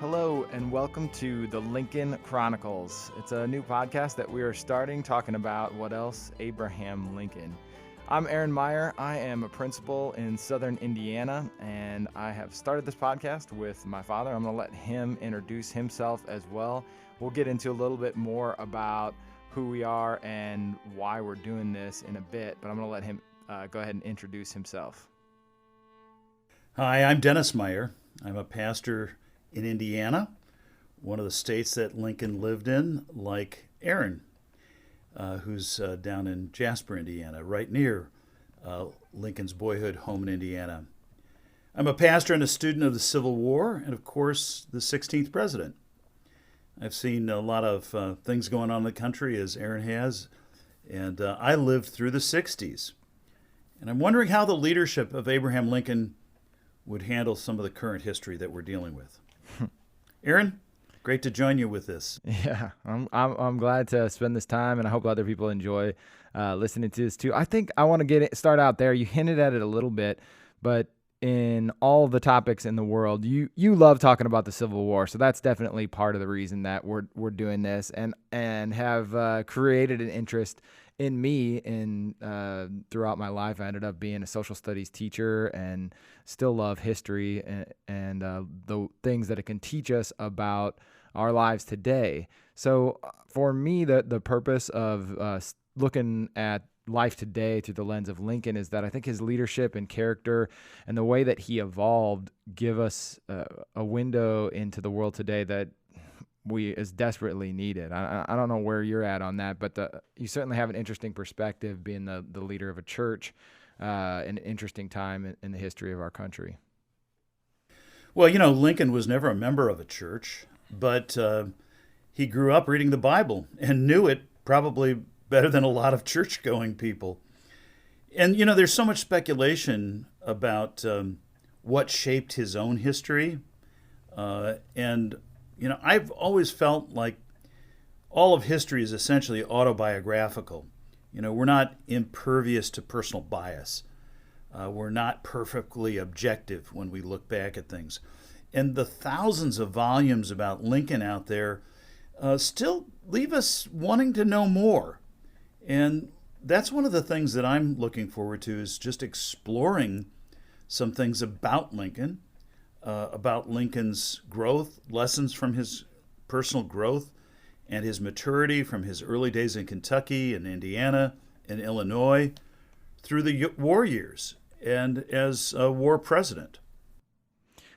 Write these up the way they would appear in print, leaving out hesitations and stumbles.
Hello, and welcome to the Lincoln Chronicles. It's a new podcast that we are starting talking about what else Abraham Lincoln. I'm Aaron Meyer. I am a principal in Southern Indiana, and I have started this podcast with my father. I'm going to let him introduce himself as well. We'll get into a little bit more about who we are and why we're doing this in a bit, but I'm going to let him go ahead and introduce himself. Hi, I'm Dennis Meyer. I'm a pastor in Indiana, one of the states that Lincoln lived in, like Aaron, who's down in Jasper, Indiana, right near Lincoln's boyhood home in Indiana. I'm a pastor and a student of the Civil War and, of course, the 16th president. I've seen a lot of things going on in the country, as Aaron has, and I lived through the 60s. And I'm wondering how the leadership of Abraham Lincoln would handle some of the current history that we're dealing with. Aaron, great to join you with this. Yeah, I'm glad to spend this time, and I hope other people enjoy listening to this too. I think I want to start out there. You hinted at it a little bit, but in all the topics in the world, you love talking about the Civil War, so that's definitely part of the reason that we're doing this, and have created an interest in me throughout my life. I ended up being a social studies teacher and still love history and the things that it can teach us about our lives today. So for me, the purpose of looking at life today through the lens of Lincoln is that I think his leadership and character and the way that he evolved give us a window into the world today that we is desperately needed. I don't know where you're at on that, but you certainly have an interesting perspective being the leader of a church, an interesting time in the history of our country. Well, Lincoln was never a member of a church, but he grew up reading the Bible and knew it probably better than a lot of church-going people. And, there's so much speculation about what shaped his own history. I've always felt like all of history is essentially autobiographical. We're not impervious to personal bias. We're not perfectly objective when we look back at things. And the thousands of volumes about Lincoln out there still leave us wanting to know more. And that's one of the things that I'm looking forward to, is just exploring some things about Lincoln, about Lincoln's growth, lessons from his personal growth and his maturity from his early days in Kentucky and Indiana and Illinois through the war years and as a war president.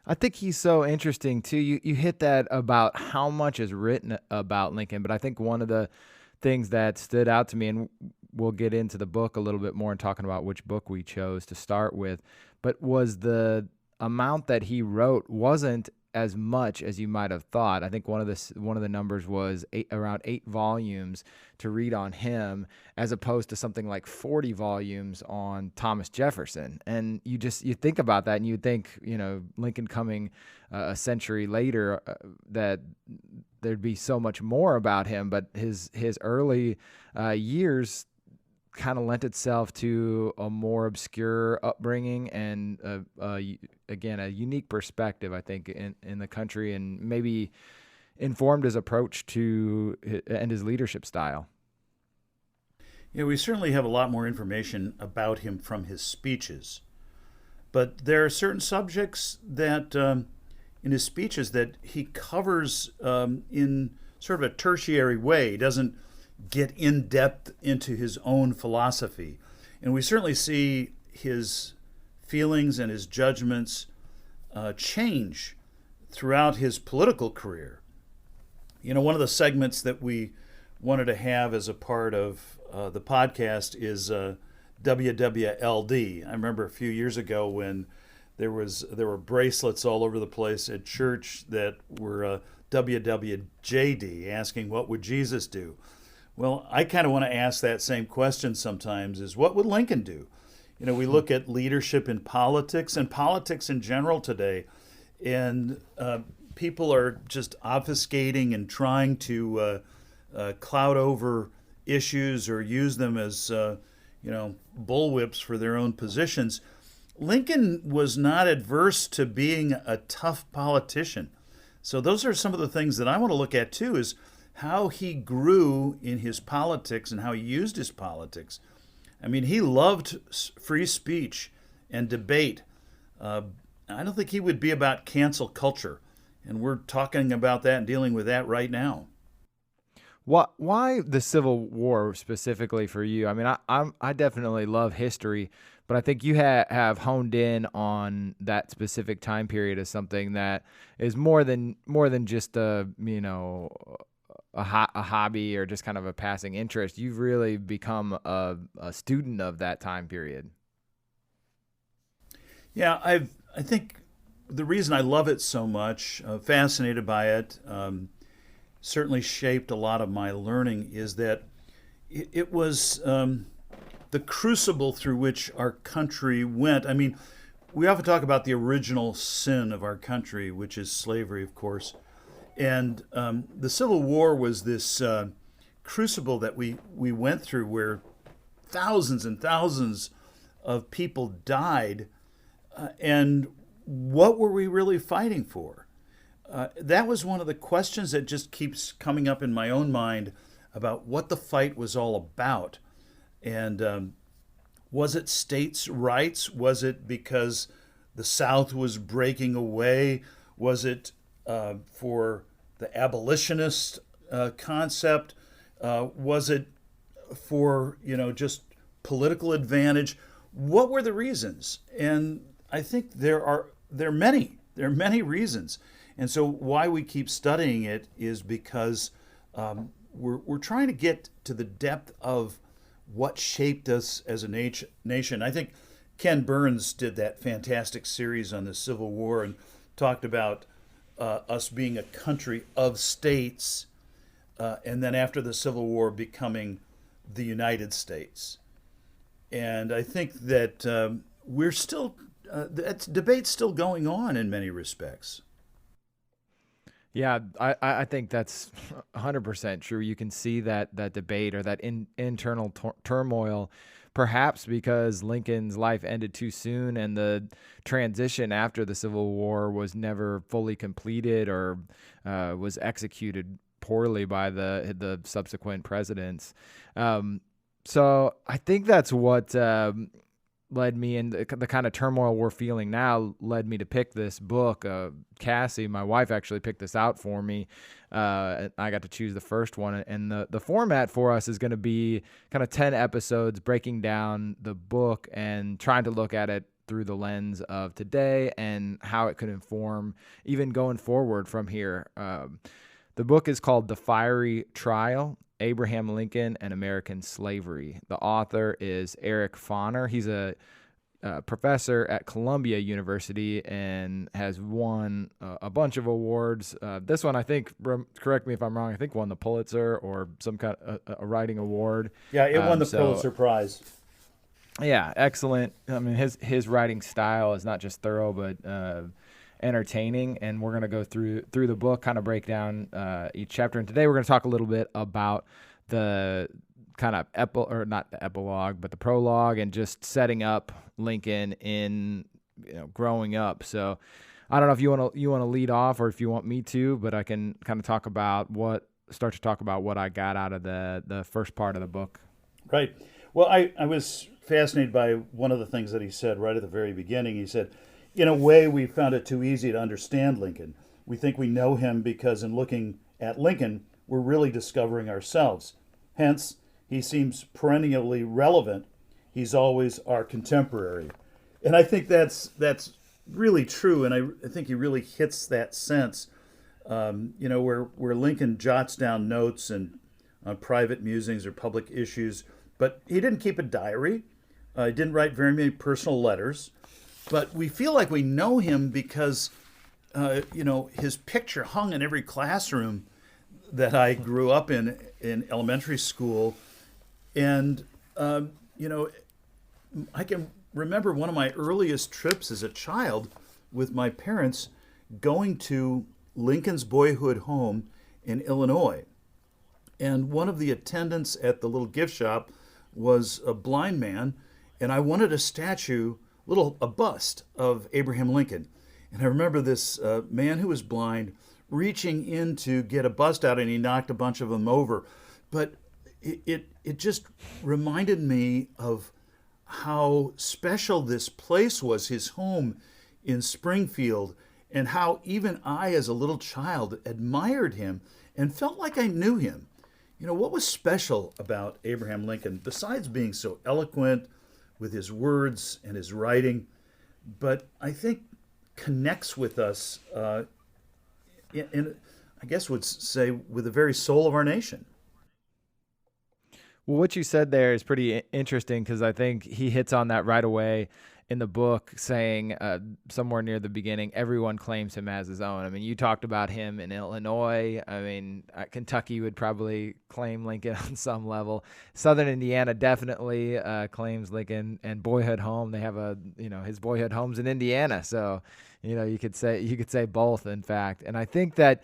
I think he's so interesting too. You hit that about how much is written about Lincoln, but I think one of the things that stood out to me, and we'll get into the book a little bit more and talking about which book we chose to start with, but was the amount that he wrote wasn't as much as you might have thought. I think one of the numbers was around 8 volumes to read on him, as opposed to something like 40 volumes on Thomas Jefferson. And you think about that, and you think, Lincoln coming a century later, that there'd be so much more about him. But his early years kind of lent itself to a more obscure upbringing and again a unique perspective, I think, in the country, and maybe informed his approach to and his leadership style. We certainly have a lot more information about him from his speeches, but there are certain subjects that in his speeches that he covers in sort of a tertiary way. He doesn't get in depth into his own philosophy. And we certainly see his feelings and his judgments change throughout his political career. One of the segments that we wanted to have as a part of the podcast is WWLD. I remember a few years ago when there were bracelets all over the place at church that were WWJD, asking what would Jesus do. Well, I kind of want to ask that same question sometimes, is what would Lincoln do? We look at leadership in politics and politics in general today, and people are just obfuscating and trying to cloud over issues or use them as, bullwhips for their own positions. Lincoln was not adverse to being a tough politician. So those are some of the things that I want to look at too, is how he grew in his politics and how he used his politics. I mean, he loved free speech and debate. Uh, I don't think he would be about cancel culture. And we're talking about that and dealing with that right now. Why the Civil War specifically for you? I mean, I definitely love history, but I think you have honed in on that specific time period as something that is more than just a hobby or just kind of a passing interest. You've really become a student of that time period. Yeah, I think the reason I love it so much, fascinated by it, certainly shaped a lot of my learning, is that it was the crucible through which our country went. I mean, we often talk about the original sin of our country, which is slavery, of course. And the Civil War was this crucible that we went through where thousands and thousands of people died. And what were we really fighting for? That was one of the questions that just keeps coming up in my own mind about what the fight was all about. And was it states' rights? Was it because the South was breaking away? Was it for the abolitionist concept? Was it for, just political advantage? What were the reasons? And I think there are many. There are many reasons. And so why we keep studying it is because we're trying to get to the depth of what shaped us as a nation. I think Ken Burns did that fantastic series on the Civil War and talked about us being a country of states, and then after the Civil War becoming the United States. And I think that we're still, that debate's still going on in many respects. Yeah, I think that's 100% true. You can see that debate or that internal turmoil, perhaps because Lincoln's life ended too soon and the transition after the Civil War was never fully completed or was executed poorly by the subsequent presidents. So I think that's what led me, and the kind of turmoil we're feeling now led me to pick this book. Cassie, my wife, actually picked this out for me. I got to choose the first one, and the format for us is going to be kind of 10 episodes breaking down the book and trying to look at it through the lens of today and how it could inform even going forward from here. The book is called The Fiery Trial: Abraham Lincoln and American Slavery. The author is Eric Foner. He's a professor at Columbia University and has won a bunch of awards. This one, I think, correct me if I'm wrong, I think won the Pulitzer or some kind of a writing award. Yeah, it won the Pulitzer Prize. Yeah, excellent. I mean, his writing style is not just thorough, but entertaining, and we're going to go through the book, kind of break down each chapter. And today we're going to talk a little bit about the kind of not the epilogue, but the prologue, and just setting up Lincoln in growing up. So I don't know if you want to lead off or if you want me to, but I can kind of start to talk about what I got out of the first part of the book. Right. Well, I was fascinated by one of the things that he said right at the very beginning. He said, in a way, we found it too easy to understand Lincoln. We think we know him because in looking at Lincoln, we're really discovering ourselves. Hence, he seems perennially relevant. He's always our contemporary. And I think that's really true, and I think he really hits that sense. Where Lincoln jots down notes and private musings or public issues, but he didn't keep a diary. He didn't write very many personal letters. But we feel like we know him because, his picture hung in every classroom that I grew up in elementary school. And, I can remember one of my earliest trips as a child with my parents going to Lincoln's boyhood home in Illinois. And one of the attendants at the little gift shop was a blind man, and I wanted a bust of Abraham Lincoln. And I remember this man who was blind reaching in to get a bust out, and he knocked a bunch of them over. But it just reminded me of how special this place was, his home in Springfield, and how even I, as a little child, admired him and felt like I knew him. You know, what was special about Abraham Lincoln, besides being so eloquent with his words and his writing, but I think connects with us, in, I guess would say, with the very soul of our nation. Well, what you said there is pretty interesting because I think he hits on that right away in the book, saying somewhere near the beginning, everyone claims him as his own. I mean, you talked about him in Illinois. I mean, Kentucky would probably claim Lincoln on some level. Southern Indiana definitely claims Lincoln, and boyhood home. They have his boyhood home's in Indiana, so you could say both, in fact. And I think that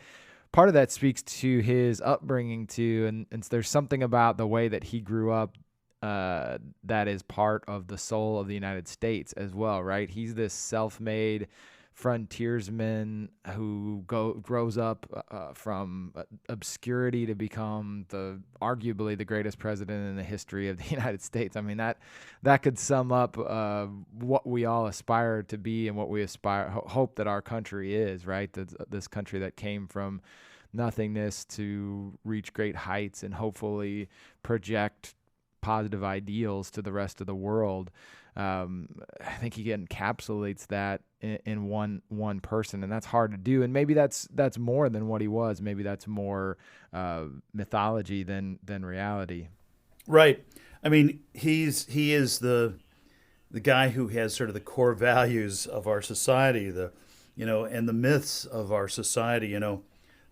part of that speaks to his upbringing too, and there's something about the way that he grew up that is part of the soul of the United States as well, right? He's this self-made frontiersman who grows up from obscurity to become arguably the greatest president in the history of the United States. I mean, that could sum up what we all aspire to be and what we hope that our country is, right? This country that came from nothingness to reach great heights and hopefully project positive ideals to the rest of the world. I think he encapsulates that in one person, and that's hard to do. And maybe that's more than what he was. Maybe that's more mythology than reality. Right. I mean, he is the guy who has sort of the core values of our society, and the myths of our society.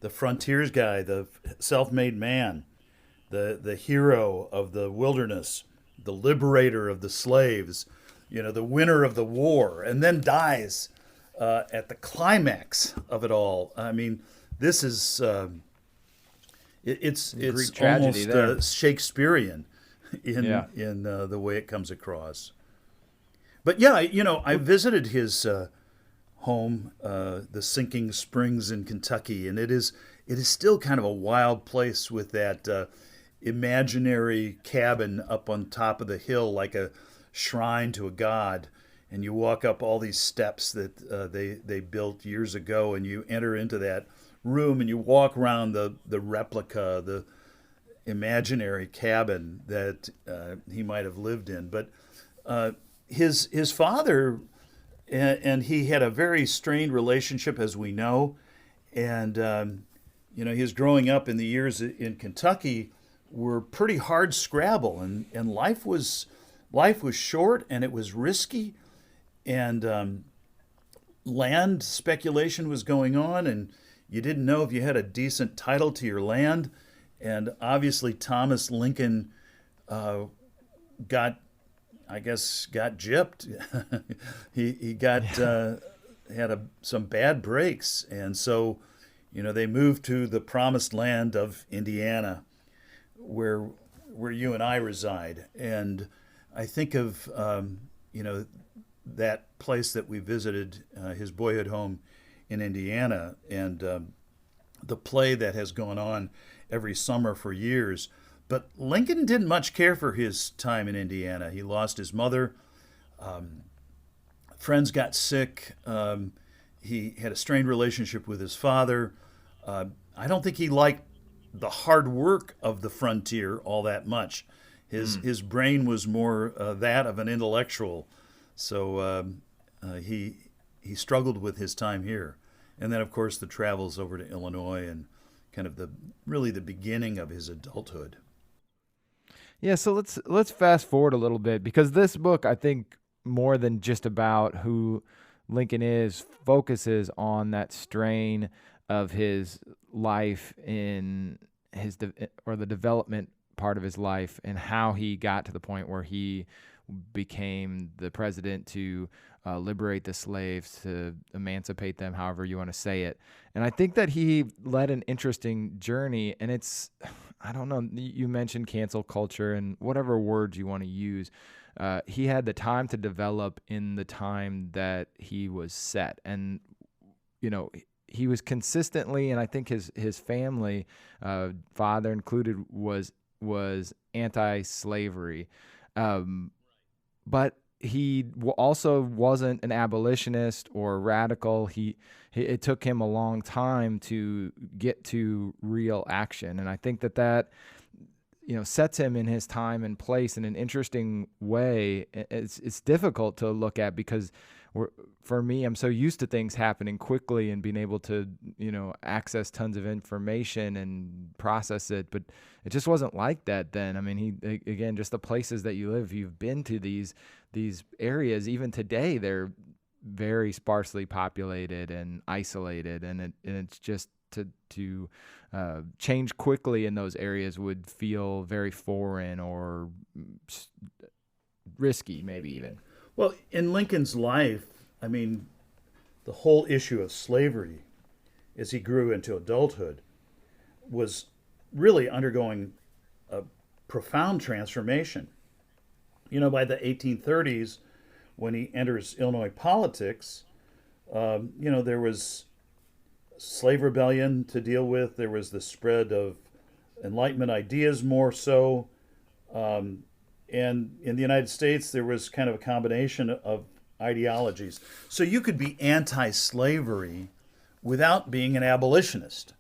The frontiers guy, the self-made man, the hero of the wilderness, the liberator of the slaves, the winner of the war, and then dies at the climax of it all. I mean, this is it's almost Shakespearean in the way it comes across. But yeah, I visited his home, the Sinking Springs in Kentucky, and it is still kind of a wild place with that imaginary cabin up on top of the hill, like a shrine to a god. And you walk up all these steps that they built years ago, and you enter into that room, and you walk around the replica, the imaginary cabin that he might have lived in. But his father and he had a very strained relationship, as we know, and his growing up in the years in Kentucky were pretty hard scrabble, and life was short, and it was risky, and land speculation was going on, and you didn't know if you had a decent title to your land. And obviously Thomas Lincoln got gypped. he got had some bad breaks, and so they moved to the promised land of Indiana, where you and I reside. And I think of that place that we visited, his boyhood home in Indiana, and the play that has gone on every summer for years. But Lincoln didn't much care for his time in Indiana. He lost his mother. Friends got sick. He had a strained relationship with his father. I don't think he liked the hard work of the frontier all that much. His brain was more that of an intellectual. So he struggled with his time here. And then, of course, the travels over to Illinois and kind of the beginning of his adulthood. Yeah, so let's fast forward a little bit, because this book, I think, more than just about who Lincoln is, focuses on that strain of his life in the development part of his life, and how he got to the point where he became the president to liberate the slaves, to emancipate them, however you want to say it. And I think that he led an interesting journey, and I don't know, you mentioned cancel culture and whatever words you want to use. He had the time to develop in the time that he was set. And, he was consistently, and I think his family, father included, was anti-slavery, um, but he also wasn't an abolitionist or radical. It took him a long time to get to real action, and I think that sets him in his time and place in an interesting way. It's difficult to look at because for me, I'm so used to things happening quickly and being able to access tons of information and process it, but it just wasn't like that then. I mean, again, just the places that you live, you've been to these areas, even today they're very sparsely populated and isolated, and it's just to change quickly in those areas would feel very foreign or risky, maybe even. Well, in Lincoln's life, I mean, the whole issue of slavery as he grew into adulthood was really undergoing a profound transformation. By the 1830s, when he enters Illinois politics, there was slave rebellion to deal with. There was the spread of Enlightenment ideas more so. And in the United States, there was kind of a combination of ideologies. So you could be anti-slavery without being an abolitionist.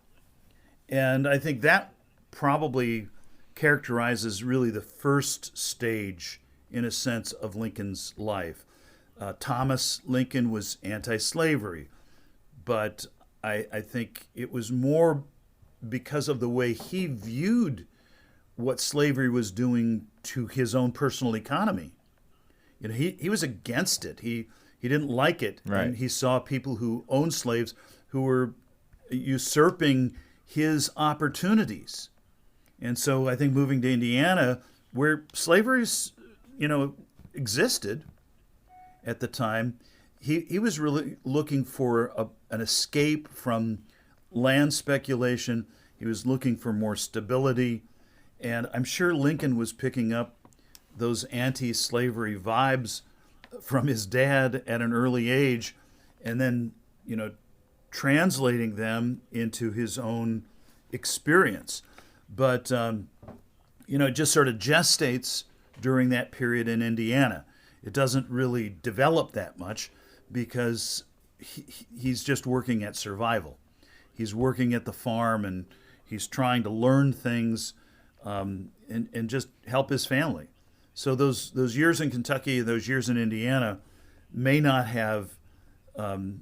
And I think that probably characterizes really the first stage, in a sense, of Lincoln's life. Thomas Lincoln was anti-slavery, but I think it was more because of the way he viewed what slavery was doing to his own personal economy. He was against it. He didn't like it. Right. And he saw people who owned slaves who were usurping his opportunities. And so I think moving to Indiana, where slavery's, existed at the time, he was really looking for an escape from land speculation. He was looking for more stability. And I'm sure Lincoln was picking up those anti-slavery vibes from his dad at an early age, and then, translating them into his own experience. But, it just sort of gestates during that period in Indiana. It doesn't really develop that much because he's just working at survival. He's working at the farm, and he's trying to learn things and just help his family. So those years in Kentucky, those years in Indiana may not have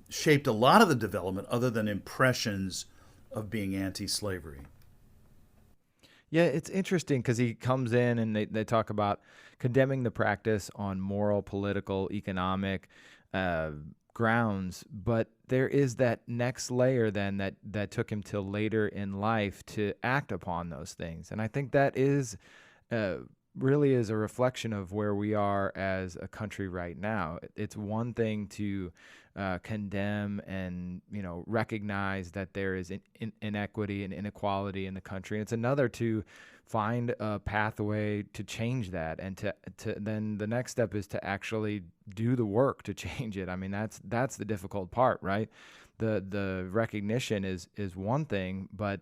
shaped a lot of the development other than impressions of being anti-slavery. Yeah, it's interesting because he comes in and they talk about condemning the practice on moral, political, economic grounds, but there is that next layer then that took him till later in life to act upon those things. And I think that is really is a reflection of where we are as a country right now. It's one thing to condemn and recognize that there is inequity and inequality in the country. And it's another to find a pathway to change that, and to then the next step is to actually do the work to change it. I mean, that's the difficult part, right? The recognition is one thing, but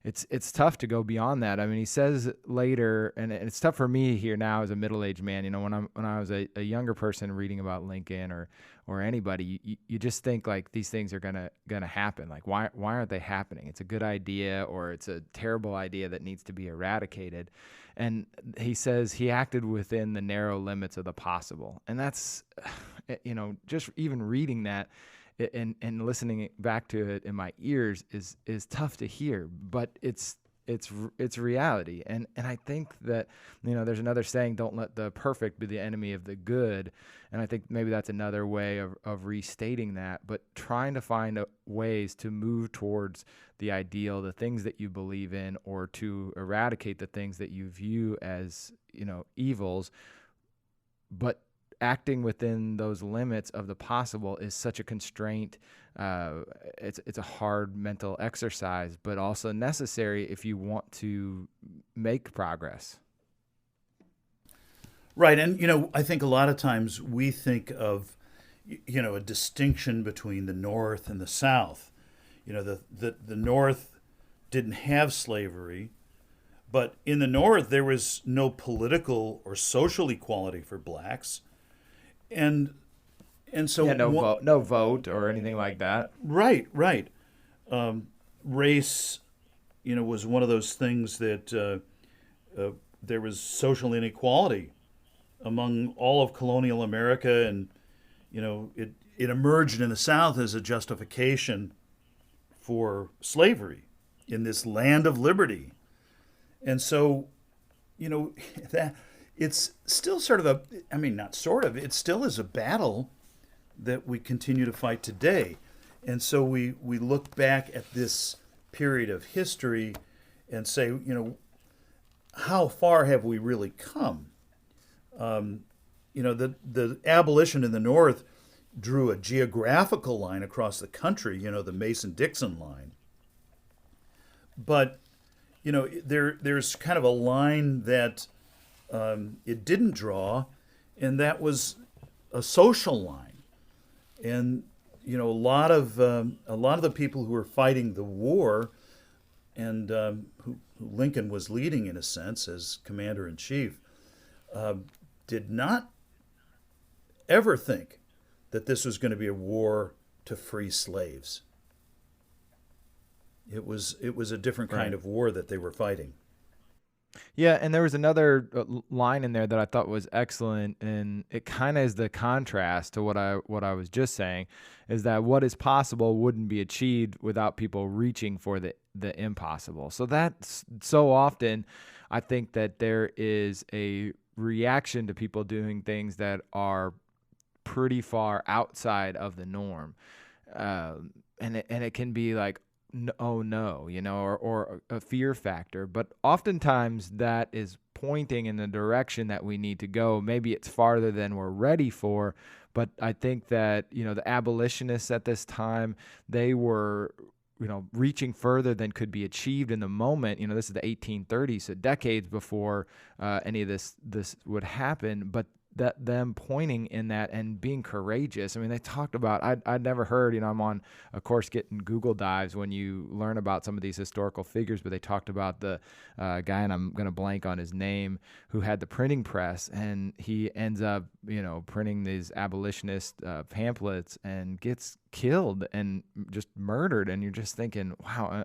it's tough to go beyond that. I mean, he says later, and it's tough for me here now as a middle-aged man. When I was a younger person reading about Lincoln or anybody, you just think like these things are gonna happen. Like why aren't they happening? It's a good idea, or it's a terrible idea that needs to be eradicated. And he says he acted within the narrow limits of the possible, and that's just even reading that and listening back to it in my ears is tough to hear, but it's reality. And I think that, there's another saying, don't let the perfect be the enemy of the good. And I think maybe that's another way of restating that, but trying to find ways to move towards the ideal, the things that you believe in, or to eradicate the things that you view as, evils, but acting within those limits of the possible is such a constraint. It's a hard mental exercise, but also necessary if you want to make progress. Right. And, I think a lot of times we think of, a distinction between the North and the South. The North didn't have slavery, but in the North there was no political or social equality for blacks, and so Yeah, no vote or anything like that. right, right. Race, was one of those things that there was social inequality among all of colonial America, and it emerged in the South as a justification for slavery in this land of liberty. And so, that it's still sort of not sort of, it still is a battle that we continue to fight today. And so we look back at this period of history and say, how far have we really come? The abolition in the North drew a geographical line across the country, the Mason-Dixon line. But, there's kind of a line that it didn't draw, and that was a social line. And, a lot of the people who were fighting the war and who Lincoln was leading, in a sense, as commander-in-chief, did not ever think that this was going to be a war to free slaves. It was a different kind of war that they were fighting. Yeah, and there was another line in there that I thought was excellent, and it kind of is the contrast to what I was just saying, is that what is possible wouldn't be achieved without people reaching for the impossible. So that's so often, I think that there is a reaction to people doing things that are pretty far outside of the norm, and it can be like, oh no, or a fear factor. But oftentimes that is pointing in the direction that we need to go. Maybe it's farther than we're ready for, but I think that, the abolitionists at this time, they were, reaching further than could be achieved in the moment. This is the 1830s, so decades before any of this would happen. But that them pointing in that and being courageous. I mean, they talked about, I'd never heard, I'm on a course getting Google dives when you learn about some of these historical figures, but they talked about the guy, and I'm going to blank on his name, who had the printing press, and he ends up, printing these abolitionist pamphlets and gets killed and just murdered. And you're just thinking, wow,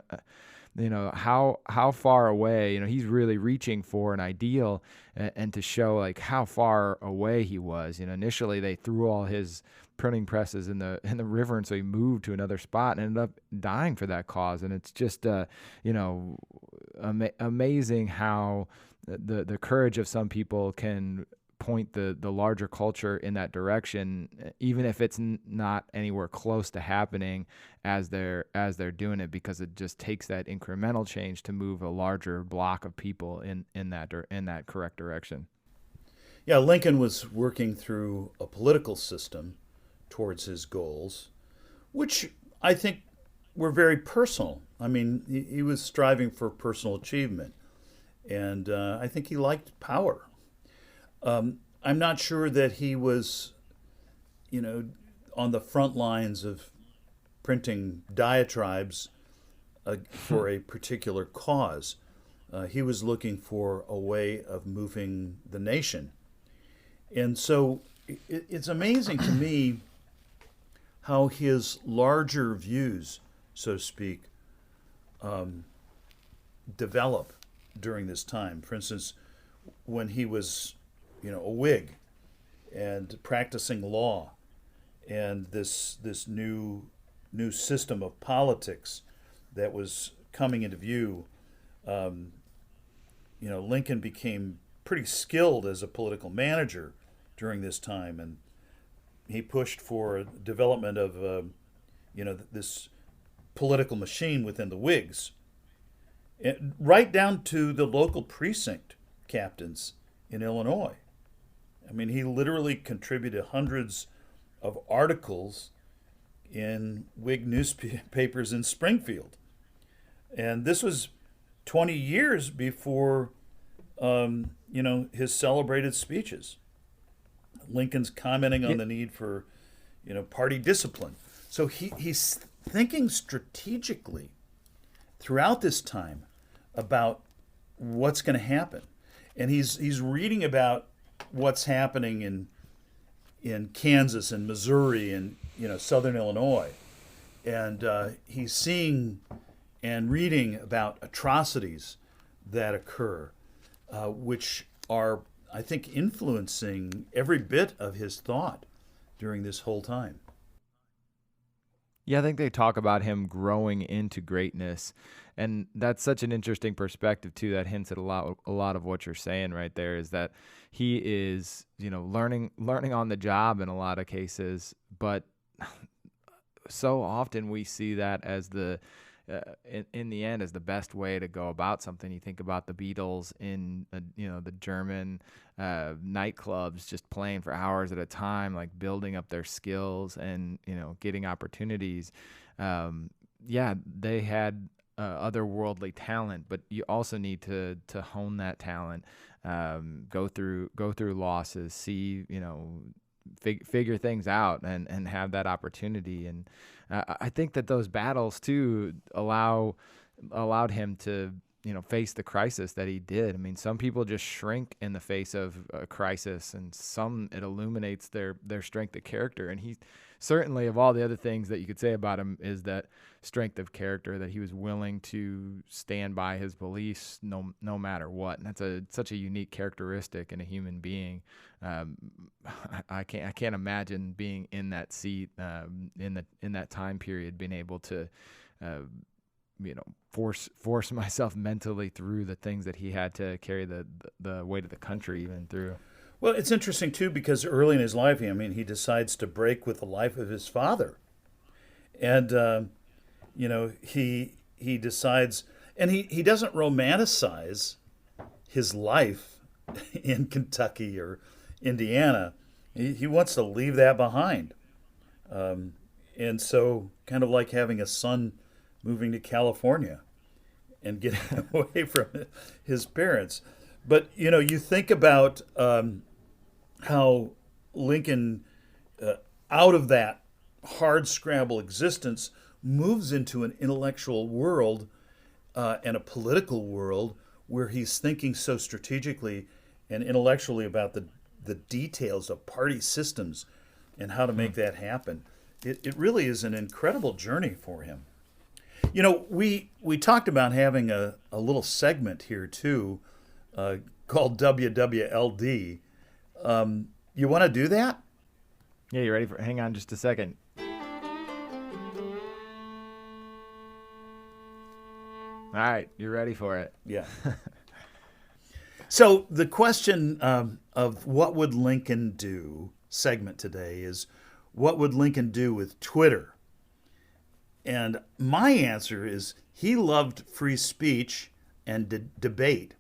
how far away, he's really reaching for an ideal, and to show like how far away he was. Initially they threw all his printing presses in the river, and so he moved to another spot and ended up dying for that cause. And it's just amazing how the courage of some people can point the larger culture in that direction, even if it's not anywhere close to happening as they're doing it, because it just takes that incremental change to move a larger block of people in that correct direction. Yeah, Lincoln was working through a political system towards his goals, which I think were very personal. I mean, he was striving for personal achievement, and I think he liked power. I'm not sure that he was, on the front lines of printing diatribes for a particular cause. He was looking for a way of moving the nation. And so it's amazing to me how his larger views, so to speak, develop during this time. For instance, when he was a Whig and practicing law, and this new system of politics that was coming into view, Lincoln became pretty skilled as a political manager during this time, and he pushed for development of this political machine within the Whigs, right down to the local precinct captains in Illinois. I mean, he literally contributed hundreds of articles in Whig newspapers in Springfield. And this was 20 years before, his celebrated speeches. Lincoln's commenting on the need for, party discipline. So he thinking strategically throughout this time about what's going to happen. And he's reading about what's happening in Kansas and Missouri and southern Illinois, and he's seeing and reading about atrocities that occur, which are, I think, influencing every bit of his thought during this whole time. Yeah, I think they talk about him growing into greatness, and that's such an interesting perspective too. That hints at a lot of what you're saying right there. Is that he is, learning on the job in a lot of cases, but so often we see that as in the end as the best way to go about something. You think about the Beatles in the German nightclubs, just playing for hours at a time, like building up their skills and getting opportunities. Yeah, they had otherworldly talent, but you also need to hone that talent. Go through losses, see figure things out and have that opportunity. And I think that those battles too allowed him to face the crisis that he did. I mean, some people just shrink in the face of a crisis, and some it illuminates their strength of character. And he certainly, of all the other things that you could say about him, is that strength of character, that he was willing to stand by his beliefs no matter what. And that's such a unique characteristic in a human being. I can't imagine being in that seat in that time period, being able to force myself mentally through the things that he had to carry the weight of the country even through. Well, it's interesting too because early in his life, he decides to break with the life of his father, and he decides, and he doesn't romanticize his life in Kentucky or Indiana. He wants to leave that behind, and so kind of like having a son moving to California and getting away from his parents. But you think about how Lincoln, out of that hard scrabble existence, moves into an intellectual world and a political world where he's thinking so strategically and intellectually about the details of party systems and how to make that happen. It really is an incredible journey for him. We talked about having a little segment here too, called WWLD. You want to do that? Yeah, you ready for? Hang on just a second. All right, you're ready for it. Yeah. So the question of what would Lincoln do segment today is, what would Lincoln do with Twitter? And my answer is he loved free speech and debate,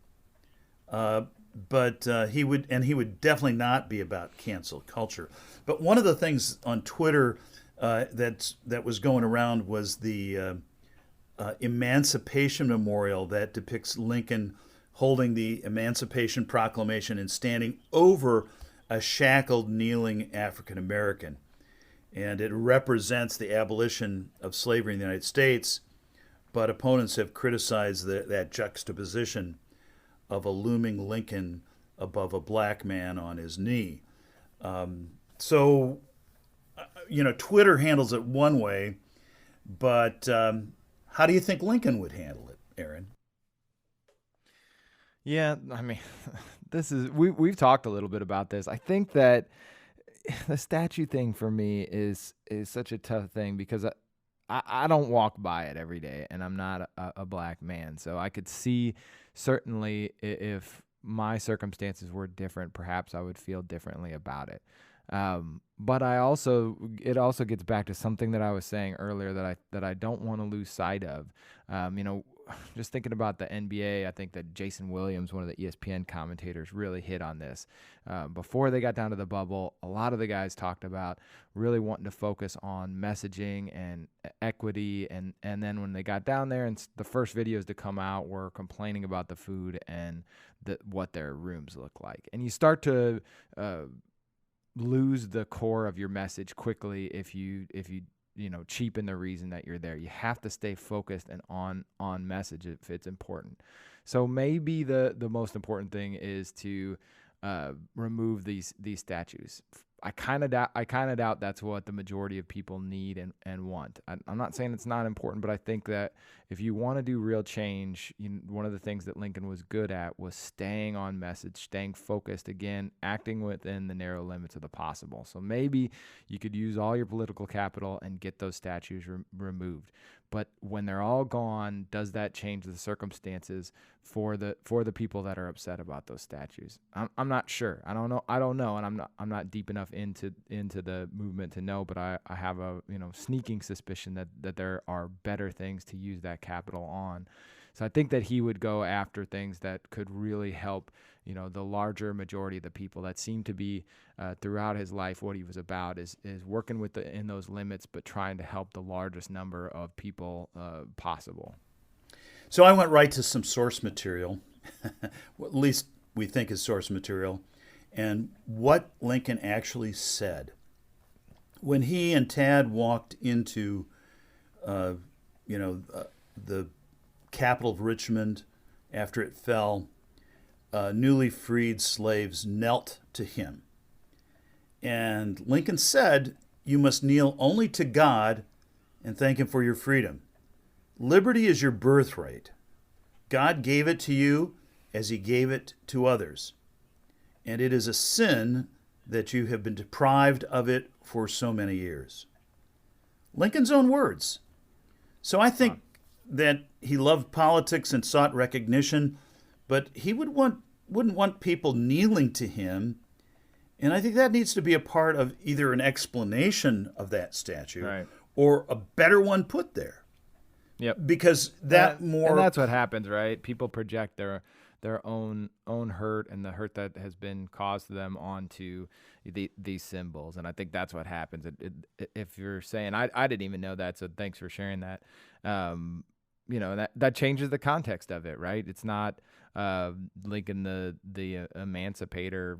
but he would definitely not be about cancel culture. But one of the things on Twitter that was going around was the Emancipation Memorial that depicts Lincoln holding the Emancipation Proclamation and standing over a shackled, kneeling African American. And it represents the abolition of slavery in the United States, but opponents have criticized that juxtaposition of a looming Lincoln above a black man on his knee. So, Twitter handles it one way, but how do you think Lincoln would handle it, Aaron? Yeah, I mean, we've talked a little bit about this. I think that the statue thing for me is such a tough thing because I don't walk by it every day, and I'm not a black man. So I could see certainly if my circumstances were different, perhaps I would feel differently about it. But it also gets back to something that I was saying earlier that I don't want to lose sight of. Just thinking about the NBA, I think that Jason Williams, one of the ESPN commentators, really hit on this. Before they got down to the bubble, a lot of the guys talked about really wanting to focus on messaging and equity. And then when they got down there and the first videos to come out were complaining about the food and what their rooms look like. And you start to lose the core of your message quickly if you cheapen the reason that you're there. You have to stay focused and on message if it's important. So maybe the most important thing is to remove these statues. I kind of doubt that's what the majority of people need and want. I'm not saying it's not important, but I think that if you want to do real change, one of the things that Lincoln was good at was staying on message, staying focused, again, acting within the narrow limits of the possible. So maybe you could use all your political capital and get those statues removed. But when they're all gone, does that change the circumstances for the people that are upset about those statues? I'm not sure. I don't know, and I'm not deep enough into the movement to know. But I have a sneaking suspicion that there are better things to use that capital on. So I think that he would go after things that could really help the larger majority of the people. That seemed to be throughout his life what he was about is working in those limits, but trying to help the largest number of people possible. So I went right to some source material, at least we think is source material, and what Lincoln actually said. When he and Tad walked into the capital of Richmond after it fell, newly freed slaves knelt to him. And Lincoln said, "You must kneel only to God and thank him for your freedom. Liberty is your birthright. God gave it to you as he gave it to others. And it is a sin that you have been deprived of it for so many years." Lincoln's own words. So I think that he loved politics and sought recognition, but he wouldn't want people kneeling to him. And I think that needs to be a part of either an explanation of that statue, right, or a better one put there. Yep. Because and that's what happens, right? People project their own hurt and the hurt that has been caused to them onto these symbols, and I think that's what happens. If you're saying, I didn't even know that, so thanks for sharing that. That changes the context of it, right? It's not Lincoln the emancipator,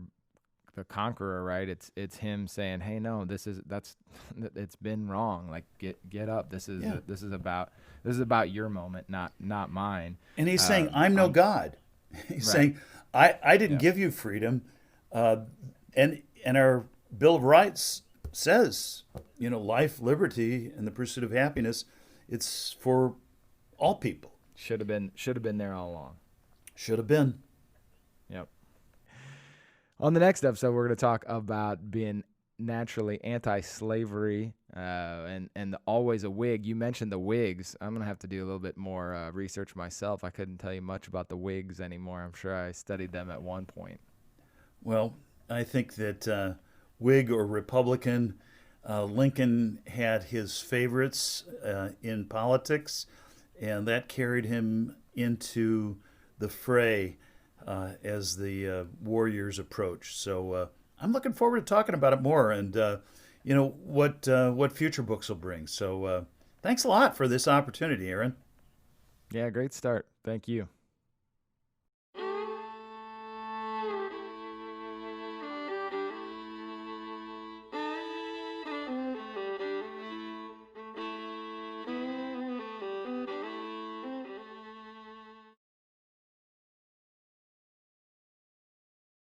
the conqueror, right? It's him saying, "Hey, no, it's been wrong. Like, get up. This is about your moment, not mine." And he's saying, "I'm no God." He's saying, "I didn't give you freedom," and our Bill of Rights says, life, liberty, and the pursuit of happiness. It's for all people. Should have been there all along. Should have been. Yep. On the next episode, we're going to talk about being naturally anti-slavery and always a Whig. You mentioned the Whigs. I'm going to have to do a little bit more research myself. I couldn't tell you much about the Whigs anymore. I'm sure I studied them at one point. Well, I think that Whig or Republican, Lincoln had his favorites in politics, and that carried him into the fray as the war years approached. So I'm looking forward to talking about it more, and what future books will bring. So thanks a lot for this opportunity, Aaron. Yeah, great start. Thank you.